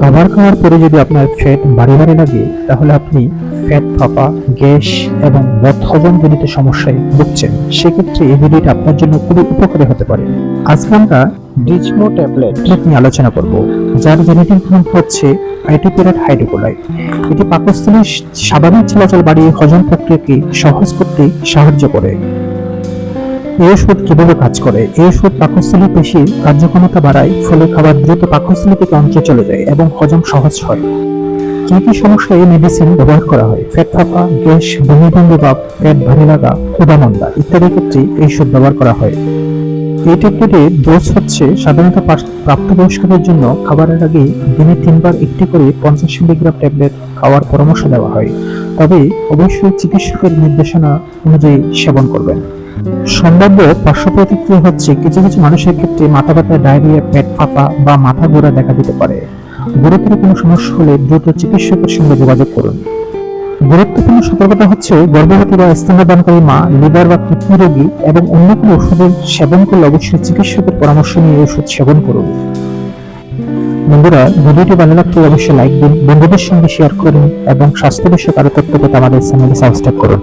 খাবার খাওয়ার পরে যদি আপনার ফ্যাট ভারী ভারী লাগে, তাহলে আপনি ফ্যাট ফাঁপা, গ্যাস এবং বদহজম জনিত সমস্যায় ভুগছেন। সেক্ষেত্রে এই ভিডিওটা আপনার জন্য খুবই উপকারী হতে পারে। আজকে আমরা ডিজমো ট্যাবলেট নিয়ে আলোচনা করব, যার জেনেটিক নাম হচ্ছে আইটিপিরেট হাইড্রোকোলাইড। এটি পাকস্থলীর স্বাভাবিক চলাচল বাড়িয়ে হজম প্রক্রিয়াকে সহজ করতে সাহায্য করে। এই ওষুধ কিভাবে কাজ করে? এই ওষুধ পাকস্থলীর পেশির কার্যক্ষমতা বাড়ায়, ফলে খাবার দ্রুত পাকস্থলী থেকে অন্ত্রে চলে যায় এবং হজম সহজ হয়। কি কি সমস্যায় এই মেডিসিন ব্যবহার করা হয়? পেট ফাঁপা, গ্যাস, বমি বমি ভাব, পেট ভারী লাগা, ক্ষুধামন্দা ইত্যাদি ক্ষেত্রে এই ওষুধ ব্যবহার করা হয়। এই ট্যাবলেটের ডোজ হচ্ছে সাধারণত প্রাপ্তবয়স্কদের জন্য খাবারের আগে দিনে 3 বার একটি করে 50 মিলিগ্রাম ট্যাবলেট খাওয়ার পরামর্শ দেওয়া হয়। তবে অবশ্যই চিকিৎসকের নির্দেশনা অনুযায়ী সেবন করবেন। সম্ভাব্য পার্শ্ব প্রতিক্রিয়া হচ্ছে কিছু কিছু মানুষের ক্ষেত্রে মাথা ব্যথা, ডায়রিয়া, পেট ফাঁপা বা মাথা ঘোরা দেখা দিতে পারে। গুরুতর কোনো সমস্যা হলে দ্রুত চিকিৎসকের সঙ্গে যোগাযোগ করুন। গুরুত্বপূর্ণ সতর্কতা হচ্ছে গর্ভবতী বা স্তন্যদানকারী মা, লিভার বা কিডনি রোগী এবং অন্য কোনো ওষুধের সেবন করলে অবশ্যই চিকিৎসকের পরামর্শ নিয়ে ওষুধ সেবন করুন। বন্ধুরা, ভিডিওটি ভালো লাগলে অবশ্যই লাইক দিন, বন্ধুদের সঙ্গে শেয়ার করুন এবং স্বাস্থ্য বিষয়ক আরো তথ্য পেতে আমাদের চ্যানেলটি সাবস্ক্রাইব করুন।